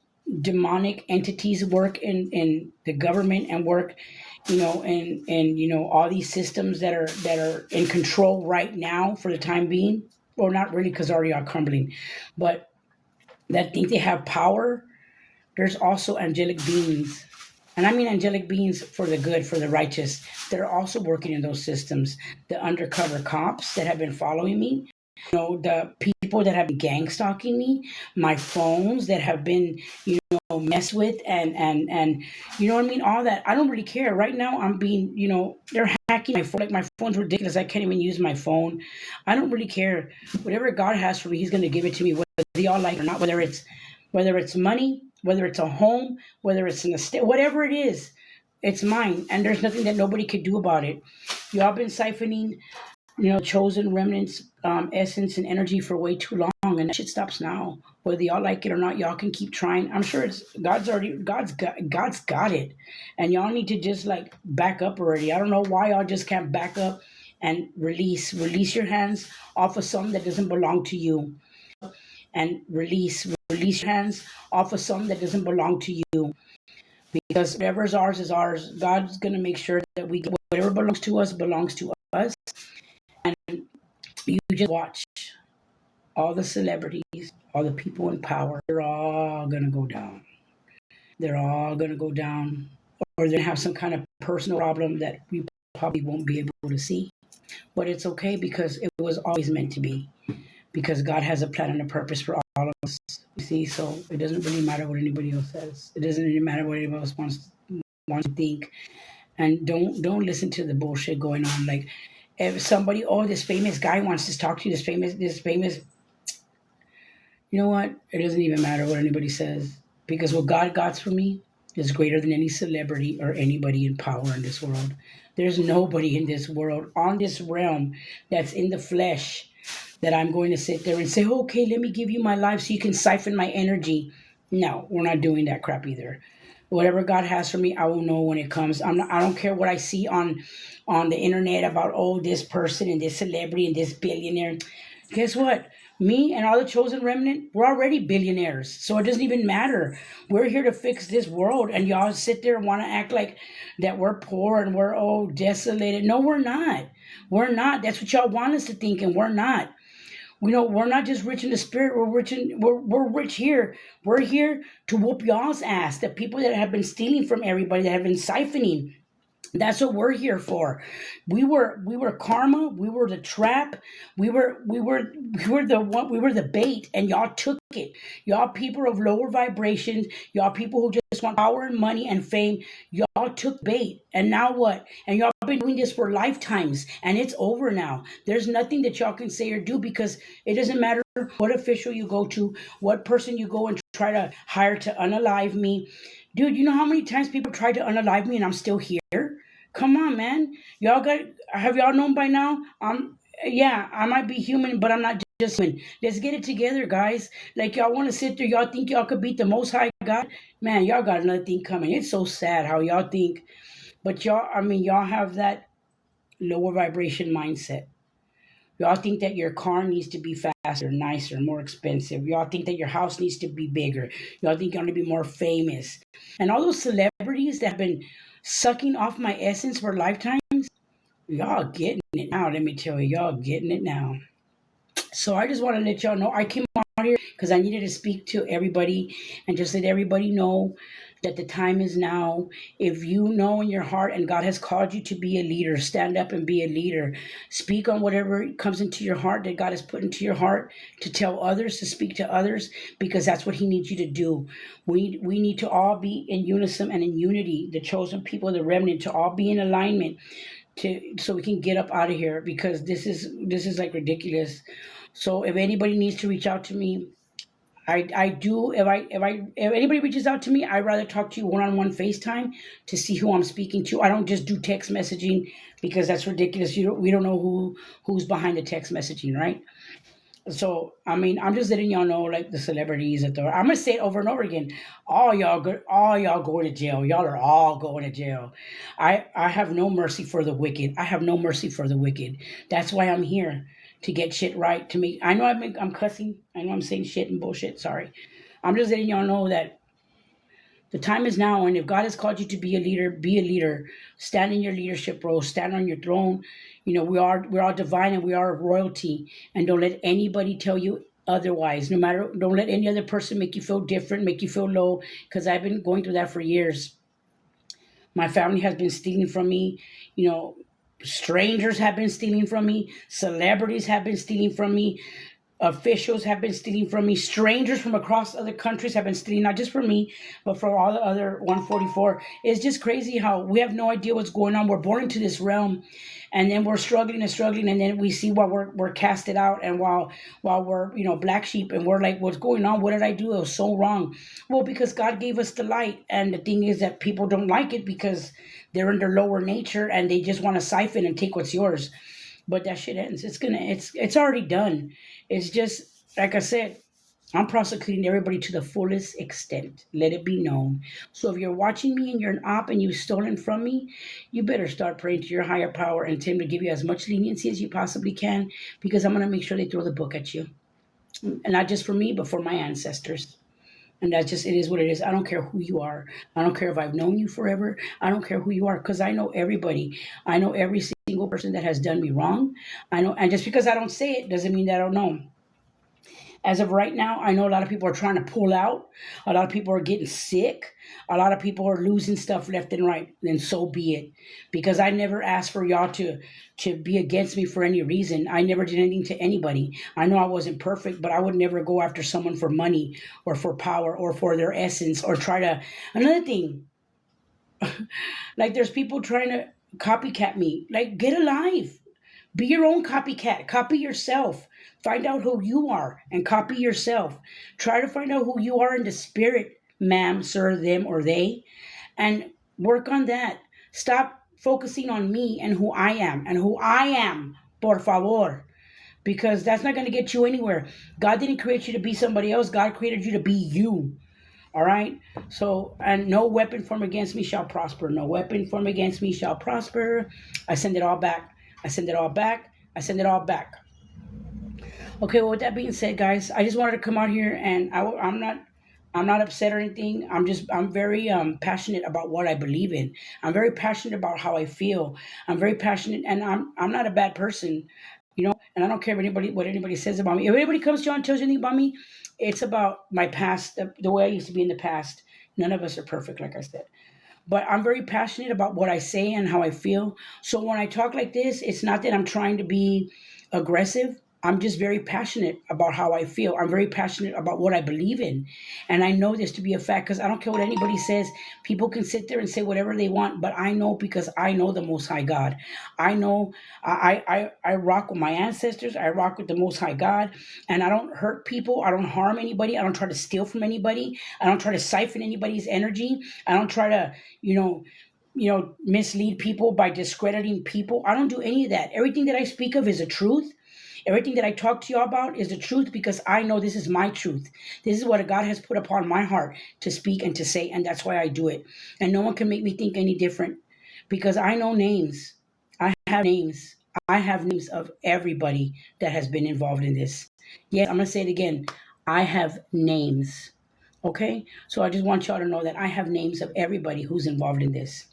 demonic entities work in the government and work, and all these systems that are in control right now for the time being, or not really because already are crumbling, but that think they have power. There's also angelic beings. And I mean angelic beings for the good, for the righteous. They're also working in those systems. The undercover cops that have been following me, the people that have been gang stalking me, my phones that have been, messed with, and you know what I mean? All that. I don't really care. Right now, I'm being, they're hacking my phone. Like, my phone's ridiculous. I can't even use my phone. I don't really care. Whatever God has for me, He's going to give it to me, whether y'all like it or not, whether it's money, whether it's a home, whether it's an estate, whatever it is, it's mine. And there's nothing that nobody could do about it. Y'all been siphoning, chosen remnants, essence and energy for way too long, and that shit stops now. Whether y'all like it or not, y'all can keep trying. I'm sure it's God's got it, and y'all need to just like back up already. I don't know why y'all just can't back up and release your hands off of something that doesn't belong to you, and release your hands off of something that doesn't belong to you. Because whatever is ours is ours. God's gonna make sure that we get whatever belongs to us. And you just watch all the celebrities, all the people in power. They're all gonna go down. They're all gonna go down, or they have some kind of personal problem that we probably won't be able to see. But it's okay because it was always meant to be. Because God has a plan and a purpose for all of us. You see, so it doesn't really matter what anybody else says. It doesn't really matter what anybody else wants to think. And don't listen to the bullshit going on. Like, if somebody, this famous guy wants to talk to you, this famous, you know what? It doesn't even matter what anybody says, because what God got for me is greater than any celebrity or anybody in power in this world. There's nobody in this world, on this realm, that's in the flesh that I'm going to sit there and say, okay, let me give you my life so you can siphon my energy. No, we're not doing that crap either. Whatever God has for me, I will know when it comes. I don't care what I see on the internet about, oh, this person and this celebrity and this billionaire. Guess what? Me and all the chosen remnant, we're already billionaires. So it doesn't even matter. We're here to fix this world. And y'all sit there and want to act like that we're poor and we're, oh, desolated. No, we're not. We're not. That's what y'all want us to think, and we're not. We know we're not just rich in the spirit. We're rich here. We're here to whoop y'all's ass. The people that have been stealing from everybody, that have been siphoning. That's what we're here for. We were karma. We were the trap. We were the one. We were the bait, and y'all took it. Y'all people of lower vibrations. Y'all people who just want power and money and fame. Y'all took bait, and now what? And y'all been doing this for lifetimes, and it's over now. There's nothing that y'all can say or do, because it doesn't matter what official you go to, what person you go and try to hire to unalive me. Dude, you know how many times people tried to unalive me and I'm still here? Come on, man. Y'all got, have y'all known by now? Yeah, I might be human, but I'm not just human. Let's get it together, guys. Like, y'all want to sit there, y'all think y'all could beat the most high God? Man, y'all got another thing coming. It's so sad how y'all think, but y'all, I mean, y'all have that lower vibration mindset. Y'all think that your car needs to be faster, nicer, more expensive. Y'all think that your house needs to be bigger. Y'all think you're going to be more famous. And all those celebrities that have been sucking off my essence for lifetimes, y'all getting it now. Let me tell you, y'all getting it now. So I just want to let y'all know I came out here because I needed to speak to everybody and just let everybody know that the time is now. If you know in your heart and God has called you to be a leader, stand up and be a leader. Speak on whatever comes into your heart that God has put into your heart to tell others, to speak to others, because that's what He needs you to do. We need to all be in unison and in unity, the chosen people, the remnant, to all be in alignment to so we can get up out of here, because this is like ridiculous. So if anybody needs to reach out to me, I do. If anybody reaches out to me, I'd rather talk to you one on one FaceTime to see who I'm speaking to. I don't just do text messaging because that's ridiculous. We don't know who's behind the text messaging, right? So I mean, I'm just letting y'all know, like the celebrities that I'm gonna say it over and over again. All y'all going to jail. Y'all are all going to jail. I have no mercy for the wicked. I have no mercy for the wicked. That's why I'm here, to get shit right. To me, I know I'm cussing. I know I'm saying shit and bullshit. Sorry. I'm just letting y'all know that the time is now, and if God has called you to be a leader, be a leader. Stand in your leadership role. Stand on your throne. You know, we are divine and we are royalty. And don't let anybody tell you otherwise. No matter, don't let any other person make you feel different, make you feel low. Because I've been going through that for years. My family has been stealing from me. You know, strangers have been stealing from me. Celebrities have been stealing from me. Officials have been stealing from me. Strangers from across other countries have been stealing, not just from me, but from all the other 144. It's just crazy how we have no idea what's going on. We're born into this realm, and then we're struggling and struggling, and then we see while we're casted out, and while we're black sheep, and we're like, what's going on? What did I do? It was so wrong. Well, because God gave us the light, and the thing is that people don't like it because they're in their lower nature and they just want to siphon and take what's yours. But that shit ends. It's already done. It's just like I said, I'm prosecuting everybody to the fullest extent. Let it be known. So if you're watching me and you're an op and you've stolen from me, you better start praying to your higher power and tell him to give you as much leniency as you possibly can, because I'm gonna make sure they throw the book at you. And not just for me, but for my ancestors. And that's just, it is what it is. I don't care who you are. I don't care if I've known you forever. I don't care who you are, because I know everybody. I know every single person that has done me wrong. I know, and just because I don't say it doesn't mean that I don't know. As of right now, I know a lot of people are trying to pull out. A lot of people are getting sick. A lot of people are losing stuff left and right. Then so be it. Because I never asked for y'all to be against me for any reason. I never did anything to anybody. I know I wasn't perfect, but I would never go after someone for money or for power or for their essence or try to. Another thing, like there's people trying to copycat me. Like, get alive. Be your own copycat. Copy yourself. Find out who you are and copy yourself. Try to find out who you are in the spirit. ma'am, sir, them, or they, and work on that. Stop focusing on me and who I am and who I am, por favor, because that's not going to get you anywhere. God didn't create you to be somebody else. God created you to be you. All right. So, and no weapon formed against me shall prosper. No weapon formed against me shall prosper. I send it all back. I send it all back. I send it all back. Okay. Well, with that being said, guys, I just wanted to come out here and I'm not upset or anything. I'm very passionate about what I believe in. I'm very passionate about how I feel. I'm very passionate, and I'm not a bad person, and I don't care what anybody says about me. If anybody comes to you and tells you anything about me, it's about my past, the way I used to be in the past. None of us are perfect, like I said. But I'm very passionate about what I say and how I feel. So when I talk like this, it's not that I'm trying to be aggressive. I'm just very passionate about how I feel. I'm very passionate about what I believe in. And I know this to be a fact because I don't care what anybody says. People can sit there and say whatever they want, but I know because I know the Most High God. I know I rock with my ancestors. I rock with the Most High God. And I don't hurt people. I don't harm anybody. I don't try to steal from anybody. I don't try to siphon anybody's energy. I don't try to, mislead people by discrediting people. I don't do any of that. Everything that I speak of is the truth. Everything that I talk to you about is the truth because I know this is my truth. This is what God has put upon my heart to speak and to say, and that's why I do it. And no one can make me think any different because I know names. I have names. I have names of everybody that has been involved in this. Yes, I'm going to say it again. I have names. Okay? So I just want y'all to know that I have names of everybody who's involved in this.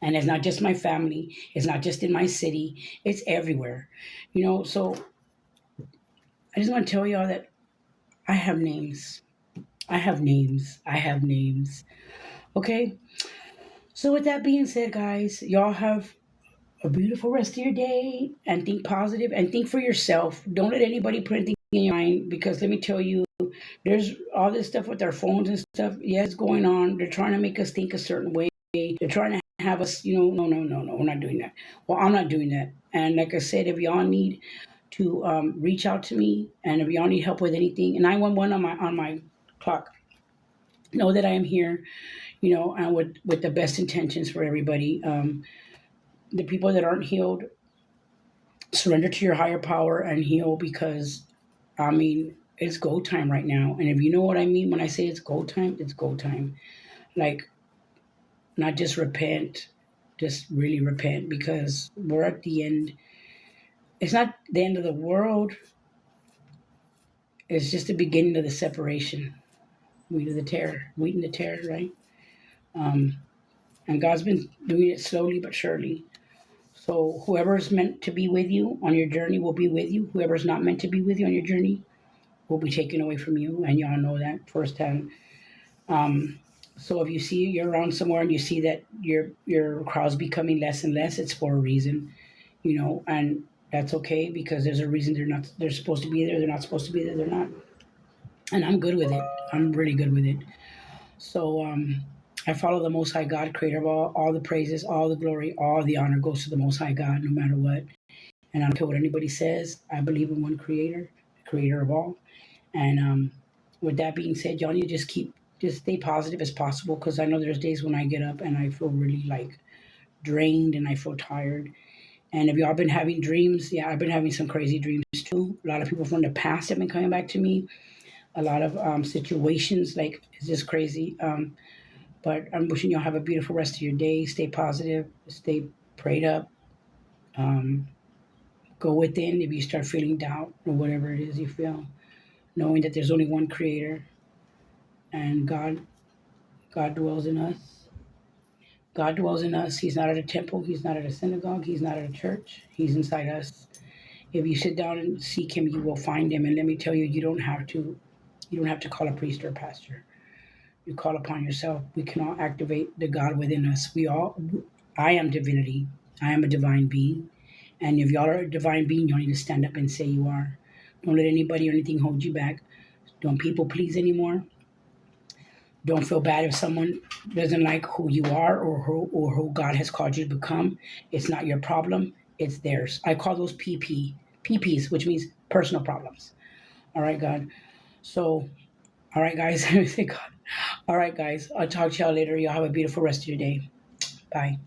And it's not just my family, it's not just in my city, it's everywhere. So I just want to tell y'all that I have names. I have names. I have names. Okay? So with that being said, guys, y'all have a beautiful rest of your day and think positive and think for yourself. Don't let anybody put anything in your mind because let me tell you, there's all this stuff with our phones and stuff. Yeah, it's going on. They're trying to make us think a certain way. They're trying to have us, no, no, no, no, we're not doing that. Well, I'm not doing that. And like I said, if y'all need to reach out to me, and if y'all need help with anything, and 911 on my clock, know that I am here, and with the best intentions for everybody. The people that aren't healed, surrender to your higher power and heal because, I mean, it's go time right now. And if you know what I mean when I say it's go time, it's go time. Like, not just repent, just really repent because we're at the end. It's not the end of the world. It's just the beginning of the separation. Wheat of the tear, wheat and the tear, right? Um, and God's been doing it slowly but surely. So whoever's meant to be with you on your journey will be with you. Whoever's not meant to be with you on your journey will be taken away from you, and y'all know that firsthand. Um, so if you see you're around somewhere and you see that your crowd's becoming less and less, it's for a reason, and that's okay because there's a reason they're supposed to be there. They're not supposed to be there. They're not, and I'm good with it. I'm really good with it. So I follow the Most High God, Creator of all the praises, all the glory, all the honor goes to the Most High God, no matter what. And I don't care what anybody says. I believe in one Creator, the Creator of all. And with that being said, y'all need to just stay positive as possible because I know there's days when I get up and I feel really like drained and I feel tired. And if y'all been having dreams, yeah, I've been having some crazy dreams too. A lot of people from the past have been coming back to me. A lot of situations, like it's just crazy. But I'm wishing y'all have a beautiful rest of your day. Stay positive. Stay prayed up. Um, go within if you start feeling doubt or whatever it is you feel, knowing that there's only one Creator and God dwells in us. God dwells in us. He's not at a temple. He's not at a synagogue. He's not at a church. He's inside us. If you sit down and seek Him, you will find Him. And let me tell you, you don't have to. You don't have to call a priest or a pastor. You call upon yourself. We can all activate the God within us. I am divinity. I am a divine being. And if y'all are a divine being, y'all need to stand up and say you are. Don't let anybody or anything hold you back. Don't people please anymore. Don't feel bad if someone doesn't like who you are or who God has called you to become. It's not your problem. It's theirs. I call those PPs, which means personal problems. All right, God. So All right, guys. Thank God. All right, guys. I'll talk to y'all later. Y'all have a beautiful rest of your day. Bye.